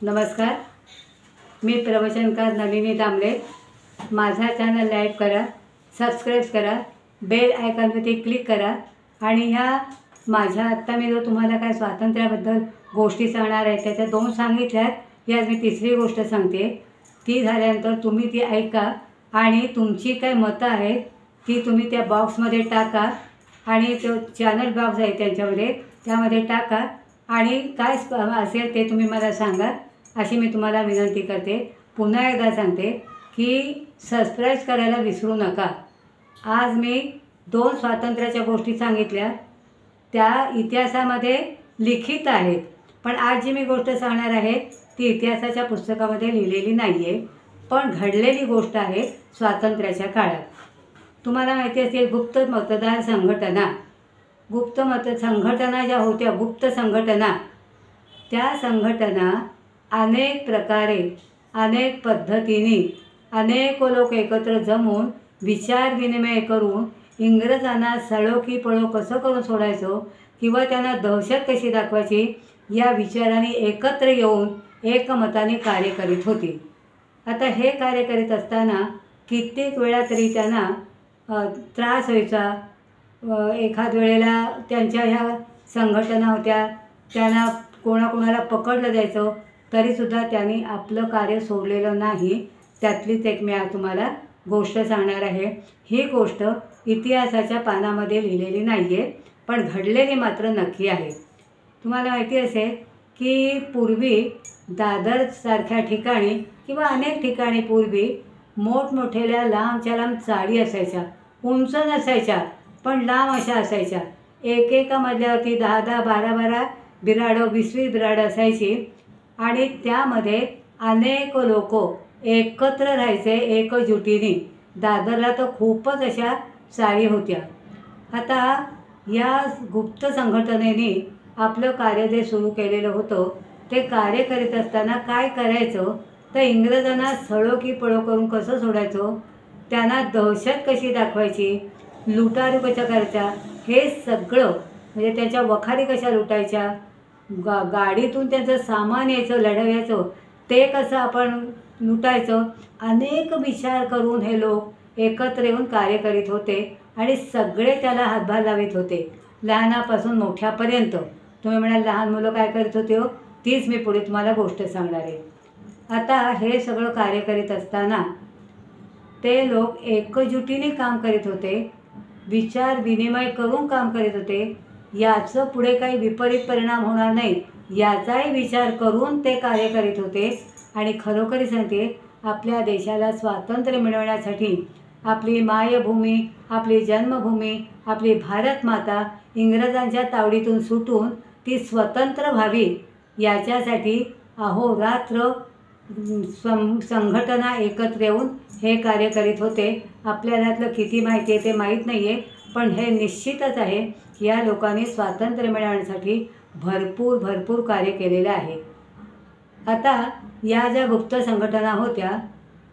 नमस्कार, मी प्रवचनकार नलिनी दामले। माझा चॅनल लाईक करा, सबस्क्राईब करा, बेल आयकॉनवरती क्लिक करा। आणि ह्या माझ्या आत्ता मी जो तुम्हाला काय स्वातंत्र्याबद्दल गोष्टी सांगणार आहे त्याच्या 2 सांगितल्यात, ही आज मी तिसरी गोष्ट सांगते। ती झाल्यानंतर तुम्ही ती ऐका आणि तुमची काय मतं आहेत ती तुम्ही त्या बॉक्समध्ये टाका आणि तो चॅनल बॉक्स आहे त्यांच्यामध्ये त्यामध्ये टाका आणि काय असेल ते तुम्ही मला सांगा अशी मी तुम्हाला विनंती करते। पुन्हा एकदा सांगते की सबस्क्राईब करायला विसरू नका। आज मी 2 स्वातंत्र्याच्या गोष्टी सांगितल्या, त्या इतिहासामध्ये लिखित आहेत, पण आज जी मी गोष्ट सांगणार आहे ती इतिहासाच्या पुस्तकामध्ये लिहिलेली नाही आहे, पण घडलेली गोष्ट आहे स्वातंत्र्याच्या काळात। तुम्हाला माहिती असेल गुप्त मतदार संघटना, संघटना ज्या होत्या, गुप्त संघटना, त्या संघटना अनेक प्रकारे अनेक पद्धतीने अनेक लोक एकत्र जमून विचार विनिमय करून इंग्रजांना सळो की पळो कसं करून सोडायचं किंवा त्यांना दहशत कशी दाखवायची या विचाराने एकत्र येऊन एकमताने कार्य करीत होती। आता हे कार्य करीत असताना कित्येक वेळा तरी त्यांना त्रास व्हायचा। एखाद वेळेला त्यांच्या ह्या संघटना होत्या त्यांना कोणाकोणाला पकडलं जायचं, तरीसुद्धा त्यांनी आपलं कार्य सोडलेलं नाही। त्यातलीच एक मी आज तुम्हाला गोष्ट सांगणार आहे। ही गोष्ट इतिहासाच्या पानामध्ये लिहिलेली नाही आहे, पण घडलेली मात्र नक्की आहे। तुम्हाला माहिती असेल की पूर्वी दादरसारख्या ठिकाणी किंवा अनेक ठिकाणी पूर्वी मोठमोठ्या लांबच्या लांब चाळी असायच्या, उंच नसायच्या पण लांब अशा असायच्या। एकेका मजल्यावरती 10-10, 12-12 बिराडं, 20-20 बिराडं असायची आणि त्यामध्ये अनेक लोक एकत्र राहायचे एकजुटीने। दादरला तर खूपच अशा चाळी होत्या। आता या गुप्त संघटनेने आपलं कार्य जे सुरू केलेलं होतं ते कार्य करीत असताना काय करायचं तर इंग्रजांना सळो की पळो करून कसं सोडायचं, त्यांना दहशत कशी दाखवायची, लुटारू कशा करायच्या, हे सगळं म्हणजे त्याच्या वखारी कशा लुटायच्या, गाडीतून त्यांचं सामान यायचं लढवायचं ते कसं आपण लुटायचं, अनेक विचार करून हे लोक एकत्र येऊन कार्य करीत होते आणि सगळे त्याला हातभार लावित होते, लहानापासून मोठ्यापर्यंत। तुम्ही म्हणाल लहान मुलं काय करत होते हो, तीच मी पुढे तुम्हाला गोष्ट सांगणार आहे। आता हे सगळं कार्य करीत असताना ते लोक एकजुटीने काम करीत होते, विचार विनिमय करून काम करीत होते। याचं पुढे काही विपरीत परिणाम होणार नाही याचाही विचार करून ते कार्य करीत होते। आणि खरोखरी सांगते, आपल्या देशाला स्वातंत्र्य मिळवण्यासाठी आपली मायभूमी, आपली जन्मभूमी, आपली भारत माता इंग्रजांच्या तावडीतून सुटून ती स्वतंत्र व्हावी याच्यासाठी अहोरात्र संघटना एकत्र येऊन हे कार्य करीत होते। आपल्याला यातलं किती माहिती आहे ते माहीत नाही आहे, पण हे निश्चितच आहे की या लोकांनी स्वातंत्र्य मिळवण्यासाठी भरपूर कार्य केलेलं आहे। आता या ज्या गुप्त संघटना होत्या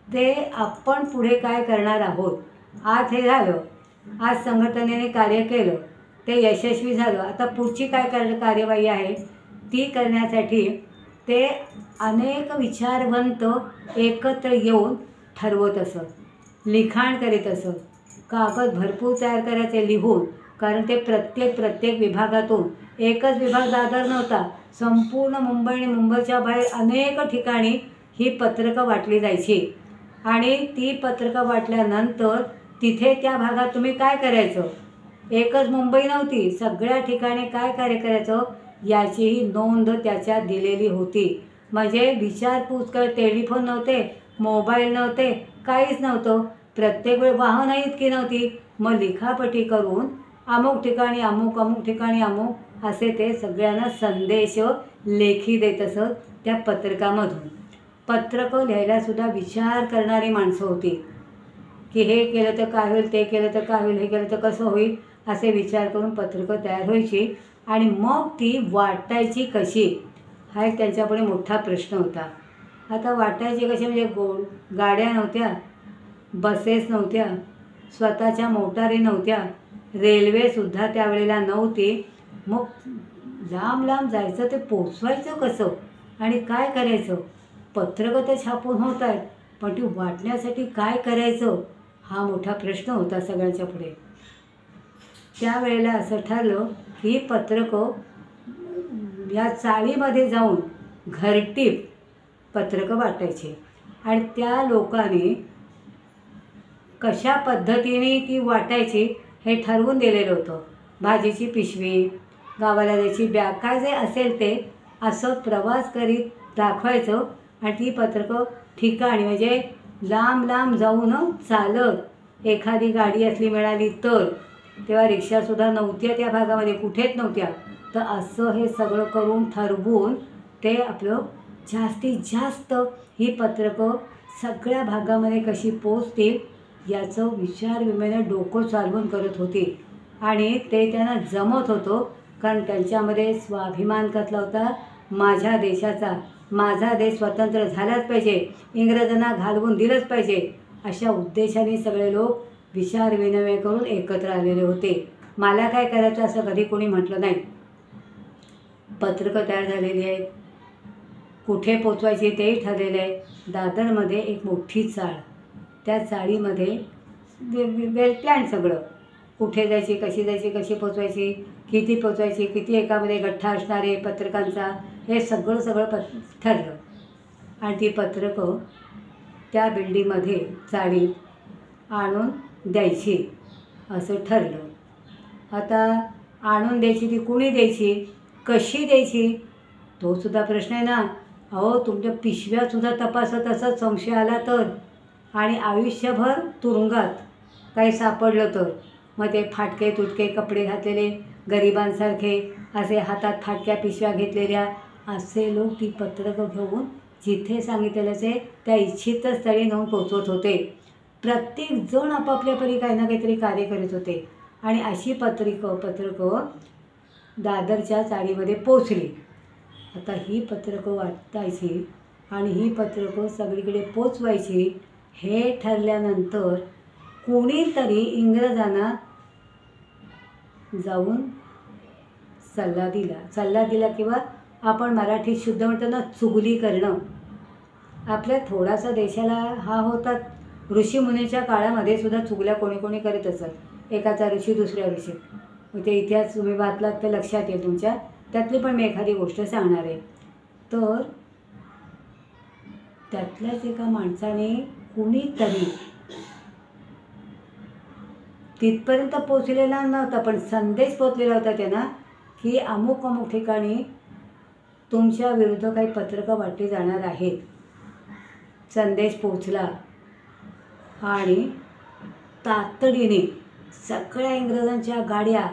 ते आपण पुढे काय करणार आहोत, आज हे झालं, आज संघटनेने कार्य केलं, ते यशस्वी झालं, आता पुढची काय कार्यवाही आहे ती करण्यासाठी ते अनेक विचारवंत एकत्र येऊन ठरवत असत, लिखाण करीत असत, कागद भरपूर तयार करायचे लिहून, कारण ते प्रत्येक विभागातून, एकच विभाग दादर नव्हता, संपूर्ण मुंबई आणि मुंबईच्या बाहेर अनेक ठिकाणी ही पत्रकं वाटली जायची। आणि ती पत्रकं वाटल्यानंतर तिथे त्या भागात तुम्ही काय करायचं, एकच मुंबई नव्हती, सगळ्या ठिकाणी काय कार्य करायचं याचीही नोंद त्याच्यात दिलेली होती। म्हणजे विचारपूस कर, टेलिफोन नव्हते, मोबाईल नव्हते, काहीच नव्हतं, प्रत्येक वेळ वाहनही इतकी नव्हती, मग लिखापटी करून अमुक ठिकाणी अमुक ठिकाणी अमुक असे ते सगळ्यांना संदेश लेखी देत असत। त्या पत्रकामधून पत्रकं लिहायलासुद्धा विचार करणारी माणसं होती की हे केलं तर काय होईल, ते केलं तर काय होईल, हे केलं तर कसं होईल, असे विचार करून पत्रकं तयार व्हायची आणि मग ती वाटायची कशी हा एक त्यांच्यापुढे मोठा प्रश्न होता। आता वाटायची कशी म्हणजे गाड्या नव्हत्या, बसेस नव्हत्या, स्वतःच्या मोटारी नव्हत्या, रेल्वेसुद्धा त्यावेळेला नव्हती, मग लांब जायचं ते पोचवायचं कसं आणि काय करायचं? पत्रकं तर छापून होत आहेत, पण ती वाटण्यासाठी काय करायचं हा मोठा प्रश्न होता सगळ्यांच्या पुढे. त्यावेळेला असं ठरलं की ही पत्रकं या चाळीमध्ये जाऊन घरटीप पत्रकं वाटायची आणि त्या लोकांनी कशा पद्धतीने ती वाटायची हे ठरवून दिलेलं होतं. भाजीची पिशवी, गावाला जायची बॅग, काय जे असेल ते असं प्रवास करीत दाखवायचं आणि ती पत्रकं ठिकाणी म्हणजे लांब लांब जाऊन चालत एखादी गाडी असली मिळाली तर, तेव्हा रिक्षासुद्धा नव्हत्या त्या भागामध्ये, कुठेच नव्हत्या, तर असं हे सगळं करून ठरवून ते आपलं जास्तीत जास्त ही पत्रकं सगळ्या भागामध्ये कशी पोचतील याचं विचारविनिमय डोकं चालवून करत होते. आणि ते त्यांना जमत होतं, कारण त्यांच्यामध्ये स्वाभिमान कसला होता, माझ्या देशाचा, माझा देश स्वतंत्र झालाच पाहिजे, इंग्रजांना घालवून दिलंच पाहिजे, अशा उद्देशाने सगळे लोक विचारविनिमय करून एकत्र आलेले होते. मला काय करायचं असं कधी कोणी म्हटलं नाही. पत्रकं तयार झालेली आहेत, कुठे पोचवायची तेही ठरलेलं आहे. दादरमध्ये एक मोठी चाळ, त्या चाळीमध्ये वेल प्लॅन सगळं, कुठे जायची, कशी जायची, कशी पोचवायची, किती पोचवायची, किती एकामध्ये गठ्ठा असणारे पत्रकांचा, हे सगळं ठरलं. आणि ती पत्रकं त्या बिल्डिंगमध्ये चाळीत आणून द्यायची असं ठरलं. आता आणून द्यायची ती कुणी द्यायची, कशी द्यायची, तो सुद्धा प्रश्न आहे ना. अहो, तुमच्या पिशव्यासुद्धा तपासत असत संशय आला तर, आणि आयुष्यभर तुरुंगात काही सापडलं तर. मग ते फाटके तुटके कपडे घातलेले गरिबांसारखे, असे हातात फाटक्या पिशव्या घेतलेल्या असे लोक ती पत्रकं घेऊन जिथे सांगितलेल्याचे त्या इच्छित स्थळी नेऊन पोचवत होते. प्रत्येकजण आपापल्या परी काही ना काहीतरी कार्य करत होते. आणि अशी पत्रकं दादरच्या चाळीमध्ये पोचली. आता ही पत्रकं वाटायची आणि ही पत्रकं सगळीकडे पोचवायची हे ठरल्यानंतर कोणीतरी इंग्रजांना जाऊन सल्ला दिला किंवा आपण मराठीत शुद्ध म्हणतो ना, चुगली करणं. आपल्या थोडासा देशाला हा होता. ऋषीमुनीच्या काळामध्ये सुद्धा चुगल्या कोणी कोणी करत असत. एकाचा ऋषी दुसऱ्या ऋषी, मग ते इतिहास तुम्ही वाचलात तर लक्षात येईल तुमच्या. त्यातली पण मी एखादी गोष्ट सांगणार आहे. तर त्यातल्याच एका माणसाने कुणीतरी तिथपर्यंत पोचलेला नव्हता, पण संदेश पोचलेला होता त्यांना की अमुक अमुक ठिकाणी तुमच्या विरुद्ध काही पत्रकं वाटली जाणार आहेत. संदेश पोचला आणि तातडीने सगळ्या इंग्रजांच्या गाड्या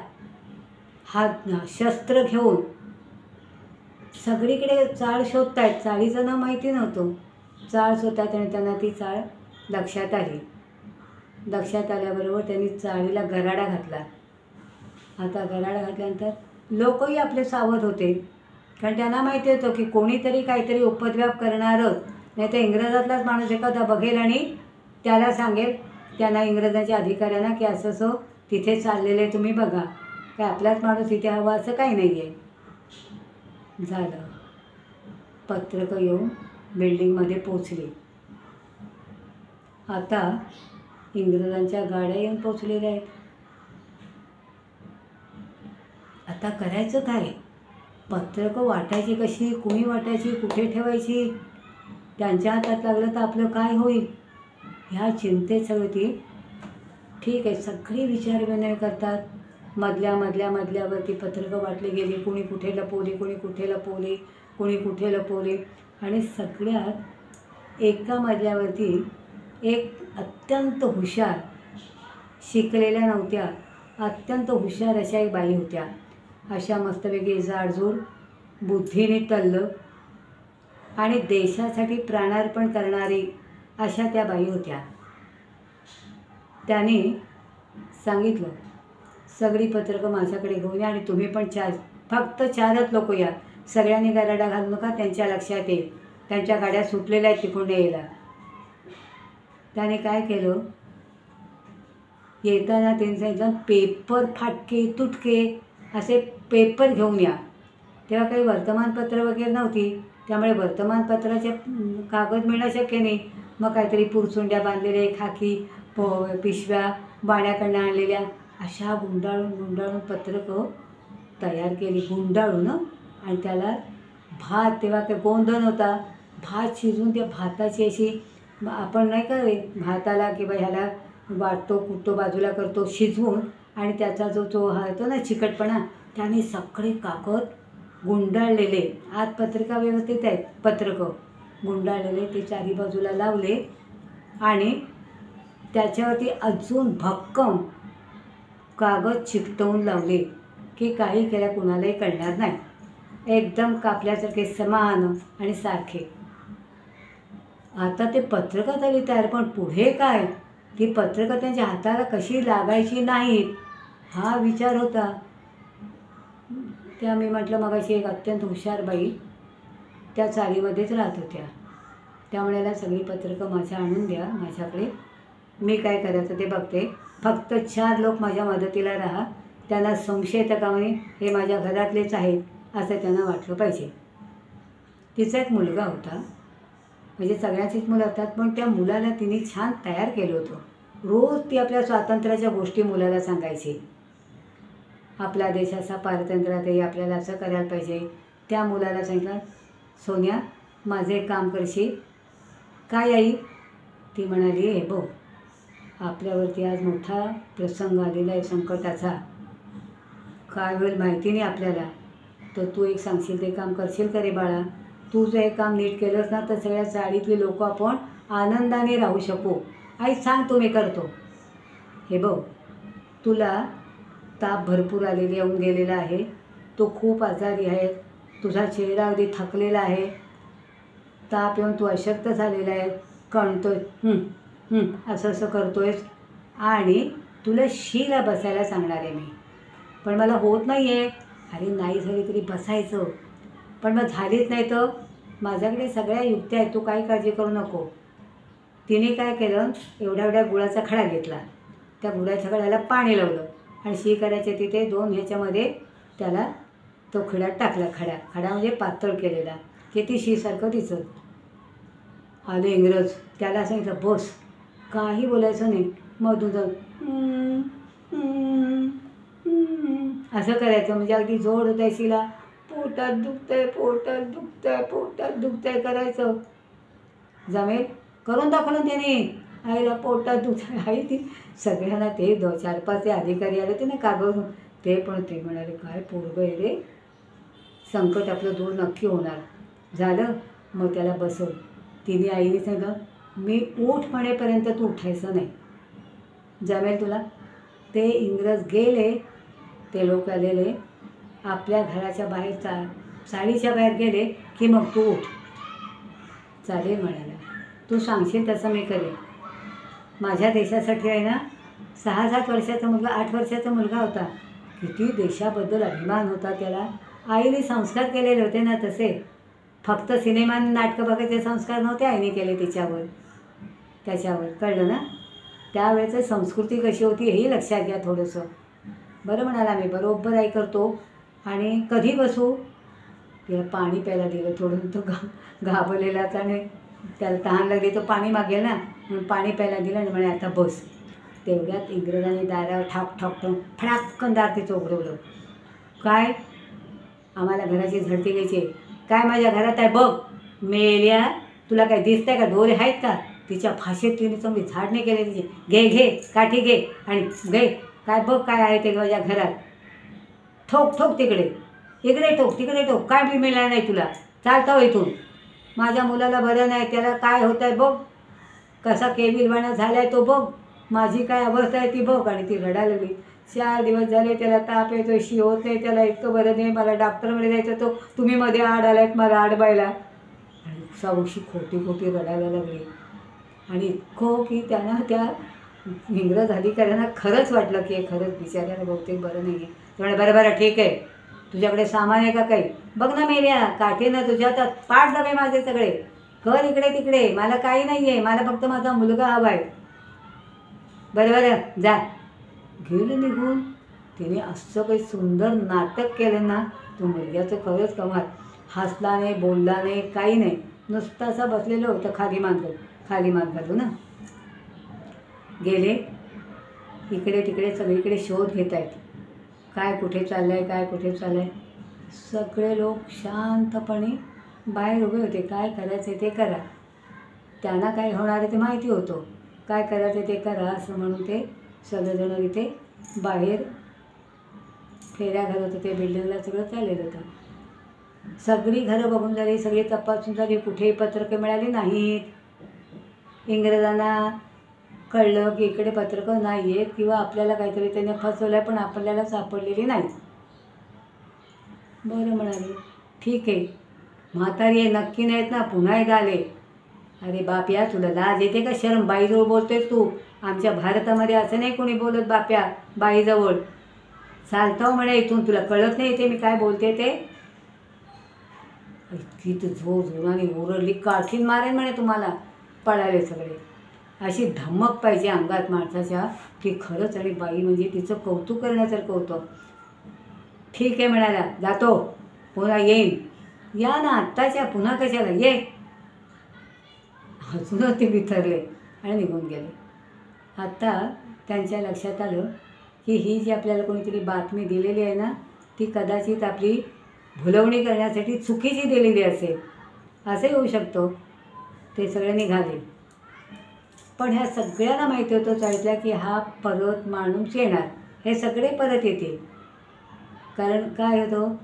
शस्त्र घेऊन सगळीकडे चाळ शोधतायत. चाळीचं नाव माहिती नव्हतं, चाळ शोधतायत आणि त्यांना ती चाळ लक्षात आली. लक्षात आल्याबरोबर त्यांनी चाळीला गराडा घातला. आता गराडा घातल्यानंतर लोकही आपले सावध होते, कारण त्यांना माहिती होतं की कोणीतरी काहीतरी उपद्व्याप करणारच, नाही तर इंग्रजातलाच माणूस एखादा बघेल आणि त्याला सांगेल त्यांना, इंग्रजांच्या अधिकाऱ्यांना, की असं असं तिथे चाललेलं आहे, तुम्ही बघा, काय आपलाच माणूस इथे हवा असं काही नाही आहे. झालं, पत्रकं येऊन बिल्डिंगमध्ये पोचली. आता इंग्रजांच्या गाड्या येऊन पोचलेल्या आहेत. आता करायचं काय? पत्रकं वाटायची कशी, कुणी वाटायची, कुठे ठेवायची, त्यांच्या हातात लागलं तर आपलं काय होईल, ह्या चिंतेत सगळी ती ठीक आहे सगळी विचारविनिमय करतात. मधल्यावरती पत्रकं वाटली गेली, कुणी कुठे लपवली, कुणी कुठे लपवली, कुणी कुठे लपवली. आणि सगळ्यात एका मजल्यावरती एक अत्यंत हुशार, शिकलेल्या नव्हत्या, अत्यंत हुशार अशा एक बाई होत्या. अशा मस्तपैकी जाडजूड, बुद्धीने तल्ल आणि देशासाठी प्राणार्पण करणारी अशा त्या बाई होत्या. त्याने सांगितलं, सगळी पत्रकं माझ्याकडे घेऊन या आणि तुम्ही पण फक्त 4च लोक या, सगळ्यांनी गराडा घालू नका, त्यांच्या लक्षात येईल त्यांच्या गाड्या सुटलेल्या आहेत तिकडून यायला. त्याने काय केलं, येताना त्यांनी सांगितलं पेपर फाटके तुटके असे पेपर घेऊन या. तेव्हा काही वर्तमानपत्र वगैरे नव्हती, त्यामुळे वर्तमानपत्राचे कागद मिळणं शक्य नाही. मग काहीतरी पुरचुंड्या बांधलेले खाकी पिशव्या बाण्याकडनं आणलेल्या अशा गुंडाळून गुंडाळून पत्रकं तयार केली, गुंडाळून. आणि त्याला भात, तेव्हा काय गोंधन होता, भात शिजवून त्या भाताची अशी आपण नाही का भाताला किंवा ह्याला वाटतो कुटतो बाजूला करतो शिजवून, आणि त्याचा जो हा येतो ना चिकटपणा, त्याने सगळे कागद गुंडाळलेले, आत पत्रिका व्यवस्थित आहेत, पत्रकं गुंडाळलेले ते चारी बाजूला लावले आणि त्याच्यावरती अजून भक्कम कागद चिकटवून लावले की काही केल्या कुणालाही कळणार नाही, एकदम कापल्यासारखे समान आणि सारखे. आता ते पत्रकं झाली तयार, पण पुढे काय? ती पत्रकं त्यांच्या हाताला कशी लागायची नाहीत हा विचार होता. त्या मी म्हटलं मगाशी एक अत्यंत हुशार बाई त्या चाळीमध्येच राहत होत्या, त्यामुळे याला सगळी पत्रकं माझ्या आणून द्या माझ्याकडे, मी काय करायचं ते बघते, फक्त 4 लोक माझ्या मदतीला राहा, त्यांना संशय येतं का म्हणे हे माझ्या घरातलेच आहेत असं त्यांना वाटलं पाहिजे. तिचा एक मुलगा होता, म्हणजे सगळ्यांचीच मुलं असतात, पण त्या मुलाला तिने छान तयार केलं होतं. रोज ती आपल्या स्वातंत्र्याच्या गोष्टी मुलाला सांगायची, आपला देश असा पारतंत्र्यात आहे, आपल्याला असं करायला पाहिजे. त्या मुलाला सांगितलं, सोन्या माझं एक काम करशील काय आई? ती म्हणाली, हे बघ आपल्यावरती आज मोठा प्रसंग आलेला आहे संकटाचा, काय होईल माहिती नाही आपल्याला, तर तू एक सांगशील ते काम करशील का रे बाळा? तू जर हे काम नीट केलंस ना तर सगळ्या चाळीतले लोक आपण आनंदाने राहू शकू. आई सांग तू, मी करतो. हे बघ तुला ताप भरपूर आलेली येऊन गेलेला आहे, तो खूप आजारी आहे, तुझा चेहरा अगदी थकलेला आहे, ताप येऊन तू अशक्त झालेला आहे, कणतोय असं असं करतोयस, आणि तुला शीला बसायला सांगणार आहे मी, पण मला होत नाही आहे. अरे नाही झाली तरी बसायचं, पण मग झालीच नाही तर माझ्याकडे सगळ्या युक्त्या आहेत, तू काही काळजी करू नको. तिने काय केलं, एवढ्या एवढ्या गुळाचा खडा घेतला, त्या गुळाच्या खड्याला पाणी लावलं आणि शी करायचे तिथे 2 ह्याच्यामध्ये त्याला तो खडा टाकला, खडा म्हणजे पातळ केलेला, की ती शीसारखं दिसत. आले इंग्रज, त्याला सांगितलं बस, काही बोलायचं नाही, मधून जाऊन असं करायचं, म्हणजे अगदी जोड होता शिला, पोटात दुखतंय पोटात दुखतंय पोटात दुखतंय करायचं. जमेल करून दाखवलं त्याने, आईला पोटात दुखतंय, आई ती सगळ्यांना ते 4-5 अधिकारी आले ते ना कागद, ते पण ते म्हणाले काय पोरगं आहे रे, संकट आपलं दूर नक्की होणार. झालं मग त्याला बसव. तिने आईने सांगितलं मी उठ म्हणेपर्यंत तू उठायचं नाही, जमेल तुला? ते इंग्रज गेले, ते लोक आलेले आपल्या घराच्या बाहेर चाळीच्या बाहेर गेले की मग तू उठ. चालेल म्हणाला, तू सांगशील तसं मी करेन. माझ्या देशासाठी आहे ना 6-7 वर्षाचा मुलगा, 8 वर्षाचा मुलगा होता, किती देशाबद्दल अभिमान होता त्याला. आईने संस्कार केलेले होते ना तसे, फक्त सिनेमा नाटकं बघायचे संस्कार नव्हते आईने केले तिच्यावर त्याच्यावर, कळलं ना? त्यावेळेचं संस्कृती कशी होती हेही लक्षात घ्या थोडंसं. बरं म्हणाला, मी बरोबर आई करतो. आणि कधी बसू? तिला पाणी प्यायला दिलं, थोडं तो घाबरलेलाच आणि त्याला तहान लागली तो पाणी मागेल ना, म्हणून पाणी प्यायला दिलं आणि म्हणे आता बस. तेवढ्यात इंग्रजांनी दारावर ठाक ठाक ठोक फडाक्कन दार तिचं उघडवलं. काय? आम्हाला घराची झडती घ्यायची, काय माझ्या घरात आहे बघ, मेल्या तुला काय दिसतंय का, डोळे आहेत का? तिच्या भाषेत तिने चांगली झाडणे केले तिचे, घे काठी घे आणि घे, काय बघ काय आहे ते माझ्या घरात, ठोक ठोक तिकडे, इकडे ठोक तिकडे ठोक, काय बी मिळालं नाही तुला, चालतं इथून. माझ्या मुलाला बरं नाही, त्याला काय होतं आहे बघ, कसा केविलवाणा झाला आहे तो बघ, माझी काय अवस्था आहे ती बघ. आणि ती रडायला लागली. 4 दिवस झाले त्याला ताप येतो, शी होत नाही, त्याला इतकं बरं नाही, मला डॉक्टरमध्ये जायचं, तो तुम्ही मध्ये आड आलायत मला आडबायला. आणि सावशी खोटी रडायला लागली. आणि इतकं की त्यांना त्या इंग्रज अधिकाऱ्यांना खरंच वाटलं की खरंच बिचाऱ्याला बहुतेक बरं नाही आहे. त्यामुळे बरं ठीक आहे, तुझ्याकडे सामान आहे का काही, बघ ना मेल्या काठीनं तुझ्या तर पाठ डबे माझे सगळे, कर इकडे तिकडे, मला काही नाही आहे, मला फक्त माझा मुलगा हवा आहे. बरं जा. गेलं निघून. तिने असं काही सुंदर नाटक केलं ना, तो मुलग्याचं खरंच कमाल. हसला नाही, बोलला नाही, काही नाही, नुसतं असं बसलेलं होतं खाली मान घालून ना. गेले इकडे तिकडे सगळीकडे शोध घेत आहेत, काय कुठे चाललं आहे, काय कुठे चाललं आहे. सगळे लोक शांतपणे बाहेर उभे होते. काय करायचं ते करा, त्यांना काय होणार आहे ते माहिती होतं, काय करायचं ते करा असं म्हणून ते सगळेजण इथे बाहेर फेऱ्या घालत होते. बिल्डिंगला सगळं चाललेलं होतं. सगळी घरं बघून झाली, सगळी तपासून झाली, कुठेही पत्रकं मिळाली नाहीत. इंग्रजांना कळलं की इकडे पत्रकं नाही आहेत किंवा आपल्याला काहीतरी त्याने फसवलं आहे, पण आपल्याला सापडलेली नाही. बरं म्हणाले, ठीक आहे, म्हातारी आहे, नक्की नाहीत ना, पुन्हा एकदा आले. अरे बाप्या, तुला लाज येते का, शरम, बाईजवळ बोलतोयस तू? आमच्या भारतामध्ये असं नाही कोणी बोलत बाप्या बाईजवळ. चालतो म्हणे इथून, तुला कळत नाही ते मी काय बोलते ते? इतकी तर जोराने ओरडली, काठीन मारेन म्हणे तुम्हाला. पळाले सगळे. अशी धमक पाहिजे अंगात माणसाच्या की खरंच, आणि बाई म्हणजे तिचं कौतुक करण्यासारखं होतं. ठीक आहे म्हणाला, जातो, पुन्हा येईन. या ना आत्ताच्या, पुन्हा कशाला, ये. अजूनच ते बिथरले आणि निघून गेले. आता त्यांच्या लक्षात आलं की ही जी आपल्याला कोणीतरी बातमी दिलेली आहे ना, ती कदाचित आपली भुलवणी करण्यासाठी चुकीची दिलेली असेल, असंही होऊ शकतो. ते सगळे निघाले. पण ह्या सगळ्यांना माहिती होतं चाळीतल्या की हा परत माणूस येणार, हे सगळे परत येतील. कारण काय होतं,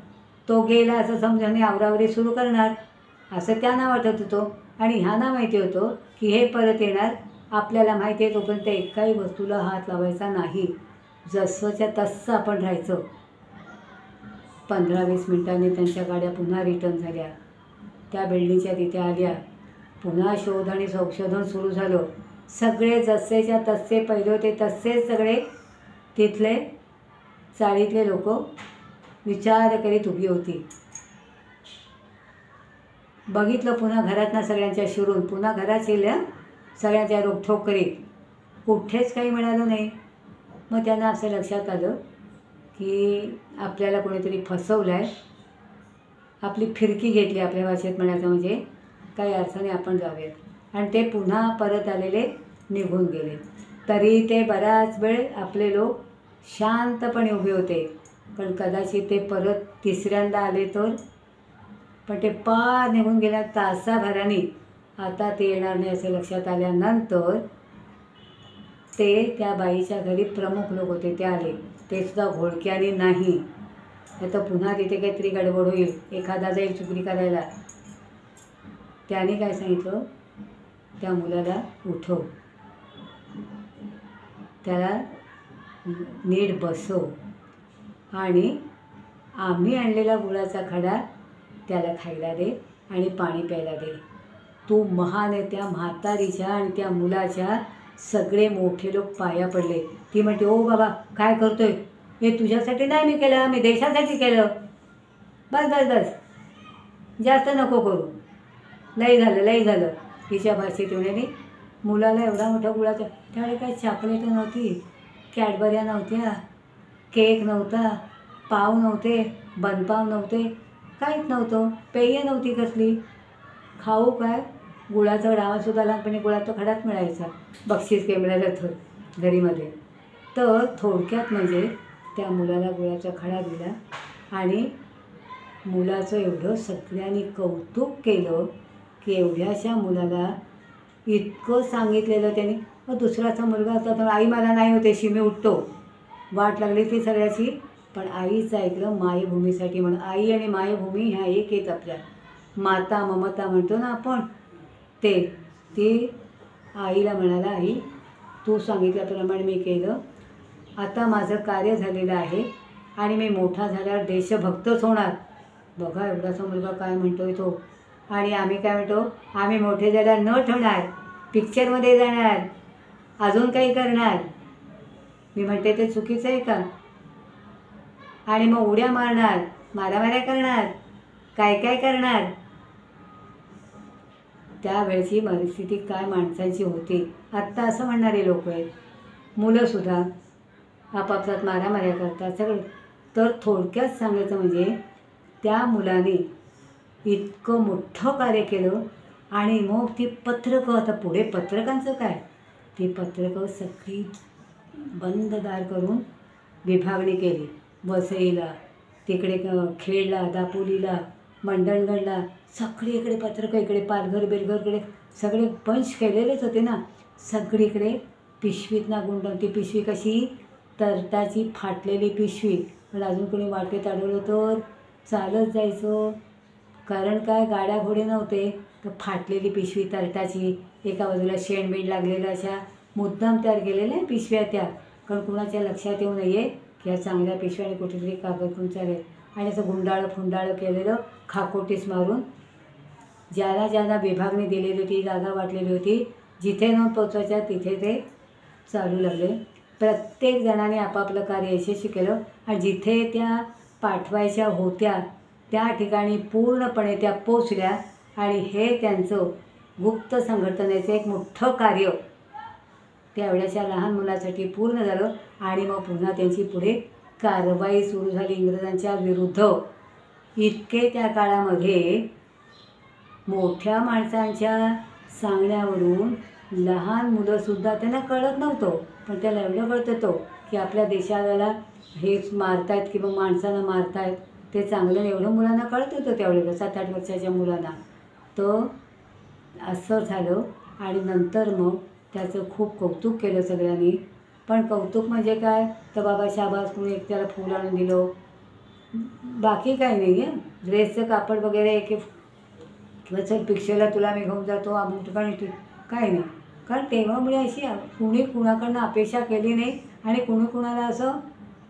तो गेला असं समजून आवरावरी सुरू करणार असं त्यांना वाटत होतं. आणि ह्यांना माहिती होतं की हे परत येणार. आपल्याला माहिती आहे तोपर्यंत एकाही वस्तूला हात लावायचा नाही, जसंच्या तसं आपण राहायचं. 15-20 मिनिटांनी त्यांच्या गाड्या पुन्हा रिटर्न झाल्या. त्या बिल्डिंगच्या तिथे आल्या. पुन्हा शोध आणि संशोधन सुरू झालं. सगळे जसेच्या तसे पहिले होते तसेच सगळे तिथले चाळीतले लोक विचार करीत उभी होती. बघितलं पुन्हा घरातनं सगळ्यांच्या शिरून, पुन्हा घरात शिरल्या सगळ्यांच्या रोखठोक करीत. कुठेच काही मिळालं नाही. मग त्यांना असं लक्षात आलं की आपल्याला कोणीतरी फसवलं आहे, आपली फिरकी घेतली, आपल्या भाषेत म्हणायचं म्हणजे काही अर्थाने आपण जाऊयात. आणि ते पुन्हा परत आलेले निघून गेले. तरी ते बराच वेळ आपले लोक शांतपणे उभे होते. पण कदाचित ते परत तिसऱ्यांदा आले तर, पण ते पार निघून गेल्या तासाभराने. आता ते येणार नाही असं लक्षात आल्यानंतर ते त्या बाईच्या घरी प्रमुख लोक होते ते आले. ते सुद्धा घोडक्याने नाही, आता पुन्हा तिथे काहीतरी गडबड होईल, एखादा जाईल चुगली करायला. त्याने काय सांगितलं, त्या मुलाला उठव, त्याला नीट बसव आणि आम्ही आणलेला गुळाचा खडा त्याला खायला दे आणि पाणी प्यायला दे. तू महान आहे. त्या म्हातारीच्या आणि त्या मुलाच्या सगळे मोठे लोक पाया पडले. ती म्हणते, ओ बाबा काय करतोय, हे तुझ्यासाठी नाही मी केलं, मी देशासाठी केलं. बस बस बस, जास्त नको करू, लई झालं. तिच्या भाषेत म्हणाली, मुलाला एवढा मोठा गुळाचा, त्यावेळी काही चॉकलेट नव्हती, कॅडबऱ्या नव्हत्या, केक नव्हता, पाव नव्हते, बनपाव नव्हते, काहीच नव्हतं, पेय नव्हती कसली. खाऊ काय, गुळाचा डावासुद्धा लहानपणी गुळाचा खडाच मिळायचा, बक्षीस काही मिळालं तर घरीमध्ये. तर थोडक्यात म्हणजे त्या मुलाला गुळाचा खडा दिला आणि मुलाचं एवढं सगळ्यांनी कौतुक केलं की एवढ्याशा मुलाला इतकं सांगितलेलं त्यांनी. मग दुसराचा मुलगा असता तर आई मला नाही होते, शिमी उठतो, वाट लागली ती सगळ्याची. पण आईचं ऐकलं मायभूमीसाठी. म्हणून आई आणि मायभूमी ह्या एक आहेत आपल्या. माता ममता म्हणतो ना आपण, ते ती आईला म्हणाला, आई तू सांगितल्याप्रमाणे मी केलं, आता माझं कार्य झालेलं आहे आणि मी मोठा झाल्यावर देशभक्तच होणार. बघा एवढासा मुलगा काय म्हणतोय तो. आणि आम्ही काय म्हणतो, आम्ही मोठे झाल्यावर नट होणार, पिक्चरमध्ये जाणार, अजून काही करणार. मी म्हणते ते चुकीचं आहे का? आणि मग उड्या मारणार, मारामाऱ्या करणार, काय काय करणार. त्यावेळची परिस्थिती काय माणसांची होती. आत्ता असं म्हणणारे लोक आहेत. मुलंसुद्धा आपापसात मारामाऱ्या करतात सगळं. तर थोडक्यात सांगायचं म्हणजे त्या मुलाने इतकं मोठं कार्य केलं. आणि मग ती पत्रकं, आता पुढे पत्रकांचं काय, ती पत्रकं सगळी बंद दार करून विभागणी केली. वसईला, तिकडे खेडला, दापोलीला, मंडणगडला, सगळीकडे पत्रकं, इकडे पालघर बेलघरकडे सगळे बंच केलेलेच होते ना. सगळीकडे पिशवीतना गुंडवून, ती पिशवी कशी, तरटाची फाटलेली पिशवी. पण अजून कोणी वाटेत अडवलं तर चालत जायचं, कारण काय, गाड्या घोडे नव्हते. तर फाटलेली पिशवी तरटाची, एका बाजूला शेणबीण लागलेलं, अशा मुद्दाम तयार केलेल्या पिशव्या त्या, कारण कुणाच्या लक्षात येऊ नये की ह्या चांगल्या पिशव्याने कुठेतरी कागद करून चालेल. आणि असं गुंडाळं फुंडाळं केलेलं, खाकोटीस मारून ज्याला ज्याला विभागणी दिलेली होती, जागा वाटलेली होती, जिथे न पोचवायच्या तिथे ते चालू लागले. प्रत्येक जणाने आपापलं कार्य यशस्वी केलं. आणि जिथे त्या पाठवायच्या होत्या त्या ठिकाणी पूर्णपणे त्या पोचल्या. आणि हे त्यांचं गुप्त संघटनेचं एक मोठं कार्य त्या एवढ्याशा लहान मुलासाठी पूर्ण झालं. आणि मग पुन्हा त्यांची पुढे कारवाई सुरू झाली इंग्रजांच्या विरुद्ध. इतके त्या काळामध्ये मोठ्या माणसांच्या सांगण्यावरून लहान मुलंसुद्धा, त्यांना कळत नव्हतं, पण त्याला एवढं कळत होतं की आपल्या देशाला हे मारतायत किंवा माणसांना मारतायत, ते चांगलं एवढं मुलांना कळत होतं त्यावेळेला, 7-8 वर्षाच्या मुलांना. तर असं झालं. आणि नंतर मग त्याचं खूप कौतुक केलं सगळ्यांनी. पण कौतुक म्हणजे काय, तर बाबा शाबास, कुणी एक त्याला फूल आणून दिलं, बाकी काही नाही आहे. ड्रेसचं कापड वगैरे एक किंवा चल पिक्चरला तुला मी घेऊन जातो अमुक ठिकाणी, काही नाही. कारण तेव्हामुळे अशी कुणी कुणाकडनं अपेक्षा केली नाही आणि कुणी कुणाला असं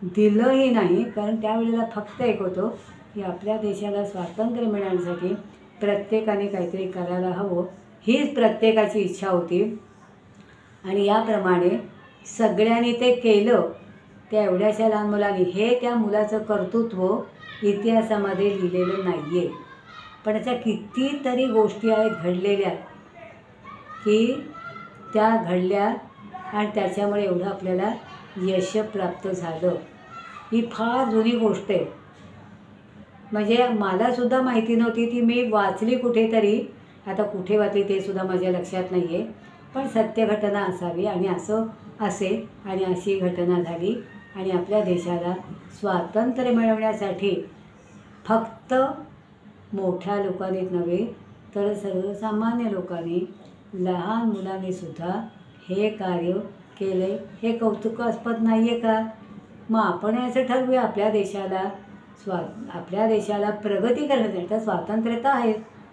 दिलंही नाही. कारण त्यावेळेला फक्त एक होतं की आपल्या देशाला स्वातंत्र्य मिळण्यासाठी प्रत्येकाने काहीतरी करायला हवं, हीच प्रत्येकाची इच्छा होती. आणि याप्रमाणे सगळ्यांनी ते केलं. त्या एवढ्याशा लहान मुलांनी, हे त्या मुलाचं कर्तृत्व इतिहासामध्ये लिहिलेलं नाही आहे. पण अशा कितीतरी गोष्टी आहेत घडलेल्या की त्या घडल्या आणि त्याच्यामुळे एवढं आपल्याला यश प्राप्त झालं. ही फार जुनी गोष्ट आहे. म्हणजे मलासुद्धा माहिती नव्हती, ती मी वाचली कुठेतरी, आता कुठे वाचली ते सुद्धा माझ्या लक्षात नाही आहे. पण सत्य घटना असावी आणि असं असेल. आणि अशी घटना झाली. आणि आपल्या देशाला स्वातंत्र्य मिळवण्यासाठी फक्त मोठ्या लोकांनीच नव्हे तर सर्वसामान्य लोकांनी, लहान मुलांनीसुद्धा हे कार्य केले. हे कौतुकास्पद नाही आहे का? मग आपण असं ठरवूया, आपल्या देशाला प्रगती करण्यासाठी, तर स्वातंत्र्य तर आहे,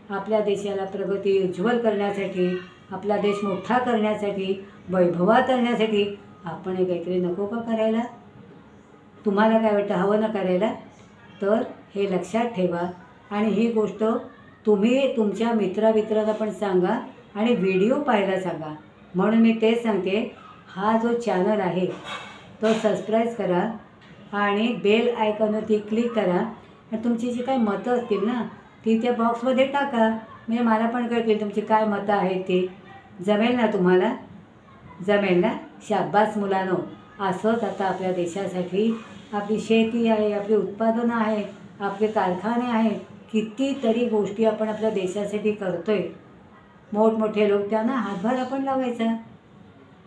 आपल्या देशाला प्रगती उज्ज्वल करण्यासाठी, आपला देश मोठा करण्यासाठी, वैभवात आणण्यासाठी आपण हे काहीतरी नको का करायला? तुम्हाला काय वाटतं, हवं ना करायला? तर हे लक्षात ठेवा. आणि ही गोष्ट तुम्ही तुमच्या मित्रांना पण सांगा आणि व्हिडिओ पाहायला सांगा. म्हणून मी तेच सांगते, हा जो चॅनल आहे तो सबस्क्राईब करा आणि बेल आयकॉनवरती क्लिक करा. आणि तुमची जी काही मतं असतील ना, ती त्या बॉक्समध्ये टाका, म्हणजे मला पण कळतील तुमची काय मतं आहेत ती. जमेल ना तुम्हाला? जमेल ना? शाबास मुलांनो. असंच आता आपल्या देशासाठी आपली शेती आहे, आपली उत्पादनं आहेत, आपले कारखाने आहेत, कितीतरी गोष्टी आपण आपल्या देशासाठी करतो आहे. मोठमोठे लोक, त्यांना हातभार आपण लावायचा.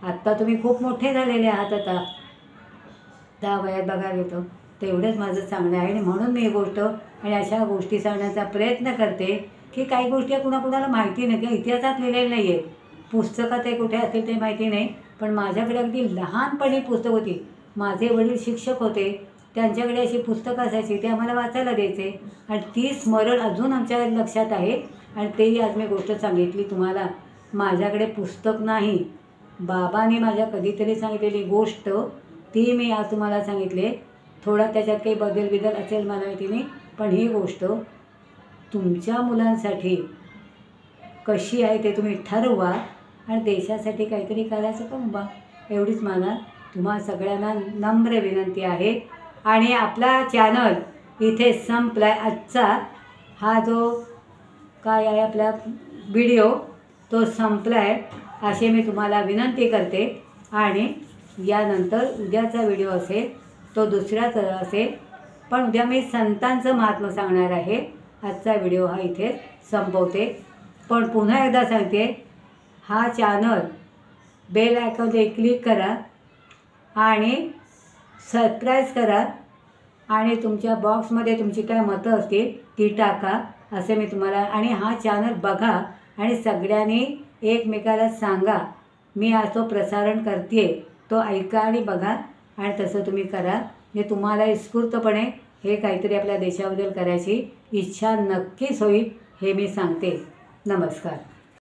आत्ता तुम्ही खूप मोठे झालेले आहात, आता 10 वयात बघा घेतो. तेवढंच माझं सांगणं आहे. आणि म्हणून मी ही गोष्ट आणि अशा गोष्टी सांगण्याचा प्रयत्न करते की काही गोष्टी कुणाकुणाला माहिती नाही, त्या इतिहासात लिहिलेल्या नाही आहेत, पुस्तकात ते कुठे असतील ते माहिती नाही. पण माझ्याकडे अगदी लहानपणी पुस्तक होती. माझे वडील शिक्षक होते, त्यांच्याकडे अशी पुस्तकं असायची, ते आम्हाला वाचायला द्यायचे. आणि ती स्मरण अजून आमच्या लक्षात आहे. आणि तेही आज मी गोष्ट सांगितली तुम्हाला. माझ्याकडे पुस्तक नाही, बाबांनी माझ्या कधीतरी सांगितलेली गोष्ट ती मी आज तुम्हाला सांगितले. थोडा त्याच्यात काही बदल असेल मला माहिती नाही, पण ही गोष्ट तुमच्या मुलांसाठी कशी आहे ते तुम्ही ठरवा आणि देशासाठी काहीतरी करायचं का बा. एवढीच मला तुम्हा सगळ्यांना नम्र विनंती आहे. आणि आपला चॅनल इथे संपला. आजचा हा जो काय आहे आपला व्हिडिओ तो संपला आहे असे मी तुम्हाला विनंती करते. आणि यानंतर उद्याचा व्हिडिओ असेल तो दुसऱ्याच असेल, पण उद्या मी संतांचं महात्म्य सांगणार आहे. आजचा व्हिडिओ हा इथे संपवते. पण पुन्हा एकदा सांगते, हा चॅनल बेल आयकॉनवर क्लिक करा आणि सबस्क्राईब करा आणि तुमच्या बॉक्समध्ये तुमची काय मतं असतील ती टाका असे मी तुम्हाला. आणि हा चॅनल बघा आणि सगळ्यांनी एकमेकाला सांगा, मी आज तो प्रसारण करते तो ऐका आणि बघा आणि तसं तुम्ही करा. हे तुम्हाला उत्स्फूर्तपणे हे काहीतरी आपल्या देशाबद्दल करायची इच्छा नक्कीच होईल हे मी सांगते. नमस्कार.